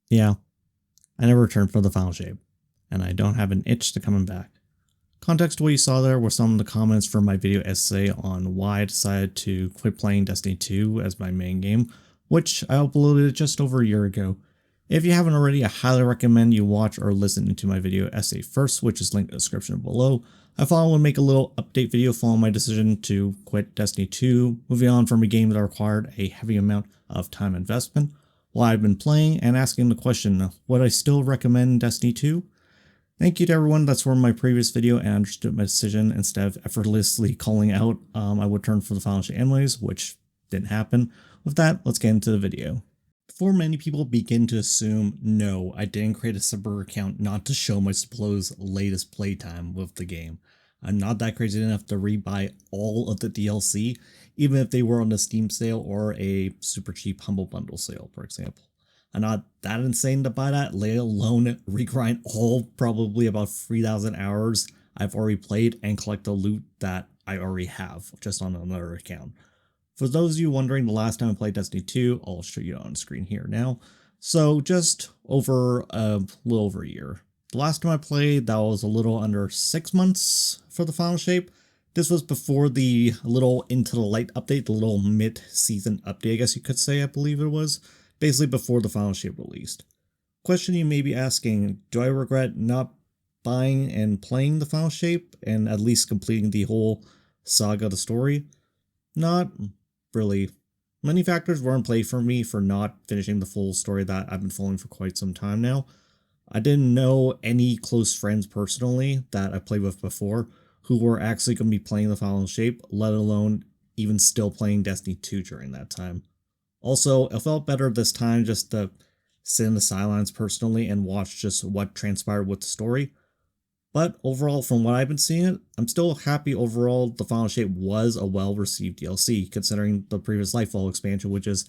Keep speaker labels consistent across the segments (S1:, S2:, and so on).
S1: Yeah, I never returned for the final shape, and I don't have an itch to coming back. Context to what you saw there were some of the comments from my video essay on why I decided to quit playing Destiny 2 as my main game, which I uploaded just over a year ago. If you haven't already, I highly recommend you watch or listen to my video essay first, which is linked in the description below. I thought I would make a little update video following my decision to quit Destiny 2, moving on from a game that required a heavy amount of time investment, why I've been playing, and asking the question, would I still recommend Destiny 2? Thank you to everyone that's from my previous video and understood my decision instead of effortlessly calling out I would turn for the final shape anyways, which didn't happen. With that, let's get into the video. Before many people begin to assume, no, I didn't create a separate account not to show my supposed latest playtime with the game. I'm not that crazy enough to rebuy all of the DLC, even if they were on a Steam sale or a super cheap Humble Bundle sale, for example. I'm not that insane to buy that, let alone regrind all probably about 3,000 hours I've already played and collect the loot that I already have just on another account. For those of you wondering, the last time I played Destiny 2, I'll show you on screen here now. So just over a little over a year. The last time I played, that was a little under 6 months for the final shape. This was before the little Into the Light update, the little mid-season update, I guess you could say, I believe it was. Basically before the final shape released. Question you may be asking, do I regret not buying and playing the final shape and at least completing the whole saga of the story? Not really. Many factors were in play for me for not finishing the full story that I've been following for quite some time now. I didn't know any close friends personally that I played with before who were actually going to be playing the final shape, let alone even still playing Destiny 2 during that time. Also, it felt better this time just to sit in the sidelines personally and watch just what transpired with the story. But overall, from what I've been seeing, I'm still happy overall the Final Shape was a well-received DLC, considering the previous Lightfall expansion, which is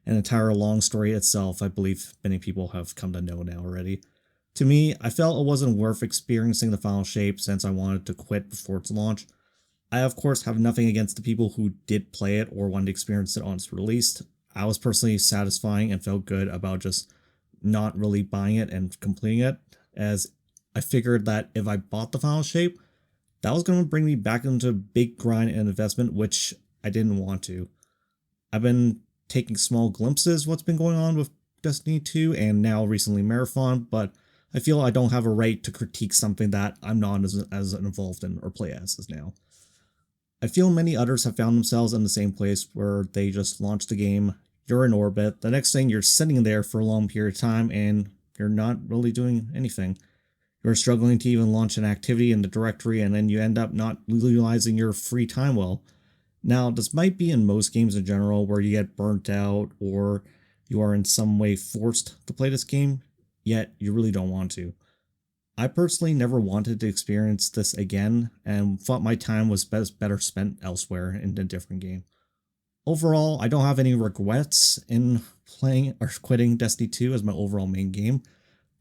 S1: an entire long story itself, I believe many people have come to know now already. To me, I felt it wasn't worth experiencing the Final Shape since I wanted to quit before its launch. I of course have nothing against the people who did play it or wanted to experience it on its release. I was personally satisfying and felt good about just not really buying it and completing it, as I figured that if I bought the final shape, that was going to bring me back into a big grind and investment, which I didn't want to. I've been taking small glimpses of what's been going on with Destiny 2 and now recently Marathon, but I feel I don't have a right to critique something that I'm not as involved in or play as now. I feel many others have found themselves in the same place where they just launched the game, you're in orbit, the next thing you're sitting there for a long period of time and you're not really doing anything. You're struggling to even launch an activity in the directory and then you end up not utilizing your free time well. Now, this might be in most games in general where you get burnt out or you are in some way forced to play this game, yet you really don't want to. I personally never wanted to experience this again and thought my time was better spent elsewhere in a different game. Overall, I don't have any regrets in playing or quitting Destiny 2 as my overall main game.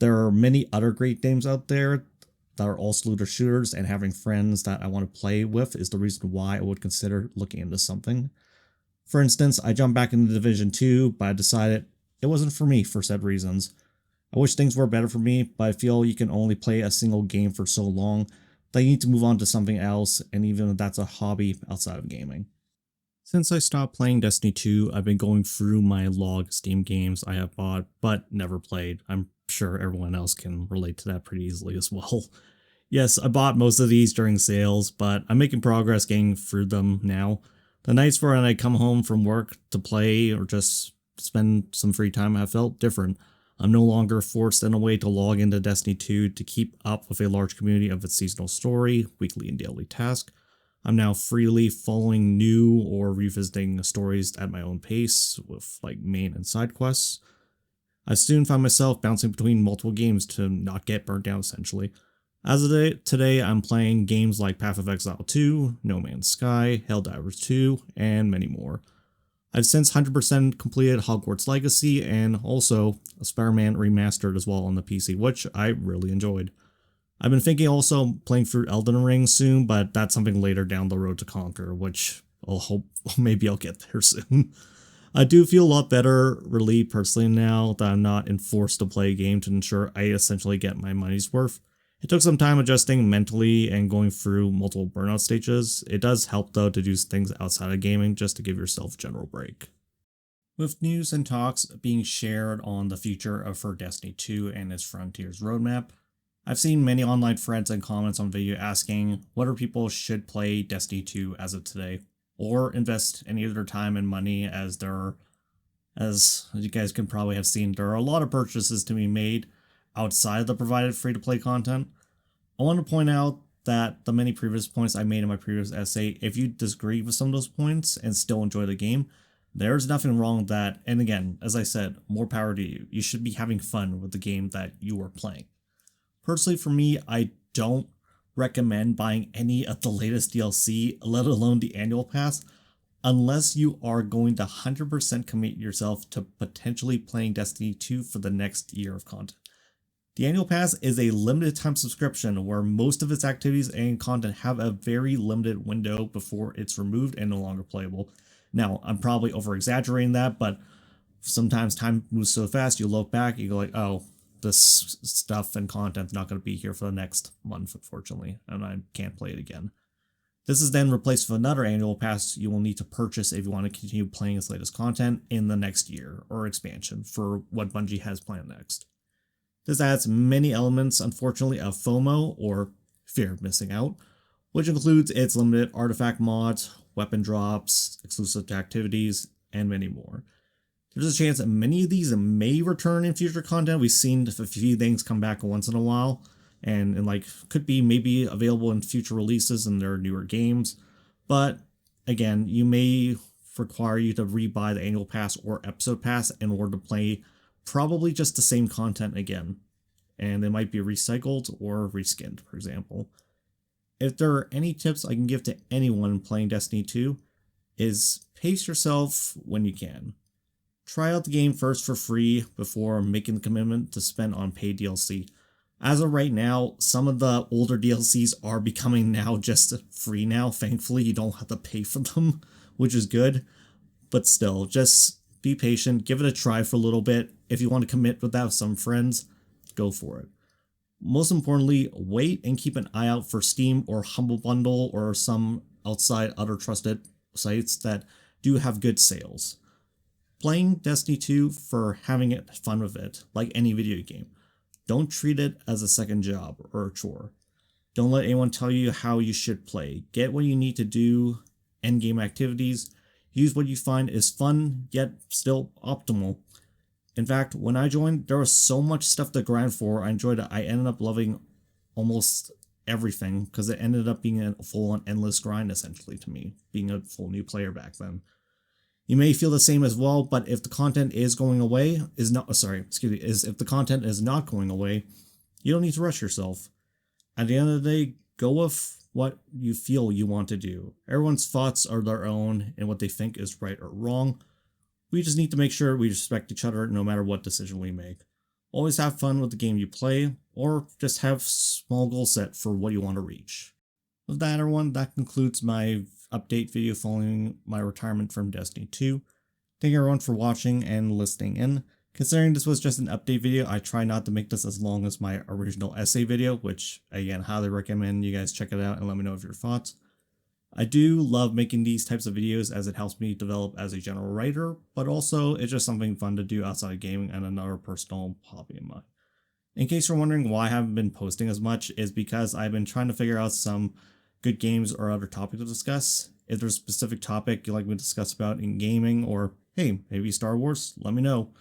S1: There are many other great games out there that are also looter shooters, and having friends that I want to play with is the reason why I would consider looking into something. For instance, I jumped back into Division 2, but I decided it wasn't for me for said reasons. I wish things were better for me, but I feel you can only play a single game for so long that you need to move on to something else, and even if that's a hobby outside of gaming. Since I stopped playing Destiny 2, I've been going through my log of Steam games I have bought but never played. I'm sure everyone else can relate to that pretty easily as well. Yes, I bought most of these during sales, but I'm making progress getting through them now. The nights where I come home from work to play or just spend some free time have felt different. I'm no longer forced in a way to log into Destiny 2 to keep up with a large community of its seasonal story, weekly and daily tasks. I'm now freely following new or revisiting stories at my own pace with like main and side quests. I soon find myself bouncing between multiple games to not get burnt out essentially. As of today, I'm playing games like Path of Exile 2, No Man's Sky, Helldivers 2, and many more. I've since 100% completed Hogwarts Legacy and also Spider-Man Remastered as well on the PC, which I really enjoyed. I've been thinking also playing through Elden Ring soon, but that's something later down the road to conquer, which I'll hope maybe I'll get there soon. I do feel a lot better, really, personally, now that I'm not enforced to play a game to ensure I essentially get my money's worth. It took some time adjusting mentally and going through multiple burnout stages. It does help, though, to do things outside of gaming just to give yourself a general break. With news and talks being shared on the future of for Destiny 2 and its Frontiers roadmap, I've seen many online threads and comments on video asking whether people should play Destiny 2 as of today, or invest any of their time and money as you guys can probably have seen, there are a lot of purchases to be made outside of the provided free-to-play content. I want to point out that the many previous points I made in my previous essay, if you disagree with some of those points and still enjoy the game, there's nothing wrong with that. And again, as I said, more power to you. You should be having fun with the game that you are playing. Personally, for me, I don't recommend buying any of the latest DLC, let alone the annual pass, unless you are going to 100% commit yourself to potentially playing Destiny 2 for the next year of content. The annual pass is a limited time subscription where most of its activities and content have a very limited window before it's removed and no longer playable. Now, I'm probably over exaggerating that, but sometimes time moves so fast, you look back, you go like, oh, this stuff and content's not going to be here for the next month, unfortunately, and I can't play it again. This is then replaced with another annual pass you will need to purchase if you want to continue playing its latest content in the next year, or expansion, for what Bungie has planned next. This adds many elements, unfortunately, of FOMO, or fear of missing out, which includes its limited artifact mods, weapon drops, exclusive to activities, and many more. There's a chance that many of these may return in future content. We've seen a few things come back once in a while, and like could be maybe available in future releases and their newer games. But again, you may require you to rebuy the annual pass or episode pass in order to play probably just the same content again. And they might be recycled or reskinned, for example. If there are any tips I can give to anyone playing Destiny 2, is pace yourself when you can. Try out the game first for free before making the commitment to spend on paid DLC. As of right now, some of the older DLCs are becoming now just free now. Thankfully, you don't have to pay for them, which is good. But still, just be patient, give it a try for a little bit. If you want to commit with that with some friends, go for it. Most importantly, wait and keep an eye out for Steam or Humble Bundle or some outside other trusted sites that do have good sales. Playing Destiny 2 for having fun with it, like any video game. Don't treat it as a second job or a chore. Don't let anyone tell you how you should play. Get what you need to do, endgame activities. Use what you find is fun, yet still optimal. In fact, when I joined, there was so much stuff to grind for. I enjoyed it. I ended up loving almost everything because it ended up being a full-on endless grind, essentially, to me, being a full new player back then. You may feel the same as well, but if the content is going away, if the content is not going away, you don't need to rush yourself. At the end of the day, go with what you feel you want to do. Everyone's thoughts are their own and what they think is right or wrong. We just need to make sure we respect each other no matter what decision we make. Always have fun with the game you play, or just have small goals set for what you want to reach. With that, everyone, that concludes my update video following my retirement from Destiny 2. Thank you everyone for watching and listening in. Considering this was just an update video, I try not to make this as long as my original essay video, which again, highly recommend you guys check it out and let me know of your thoughts. I do love making these types of videos as it helps me develop as a general writer, but also it's just something fun to do outside of gaming and another personal hobby of mine. In case you're wondering why I haven't been posting as much, is because I've been trying to figure out some good games or other topics to discuss. If there's a specific topic you'd like me to discuss about in gaming, or hey, maybe Star Wars, let me know.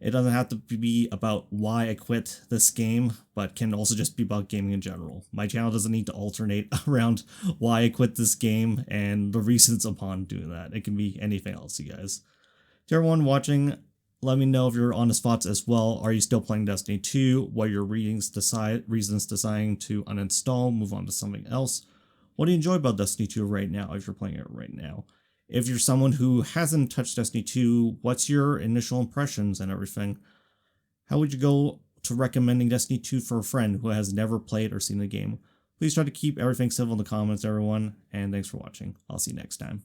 S1: It doesn't have to be about why I quit this game, but can also just be about gaming in general. My channel doesn't need to alternate around why I quit this game and the reasons upon doing that. It can be anything else, you guys. To everyone watching, let me know if you're on the spots as well. Are you still playing Destiny 2? What are your reasons deciding to uninstall, move on to something else? What do you enjoy about Destiny 2 right now if you're playing it right now? If you're someone who hasn't touched Destiny 2, what's your initial impressions and everything? How would you go to recommending Destiny 2 for a friend who has never played or seen the game? Please try to keep everything civil in the comments, everyone, and thanks for watching. I'll see you next time.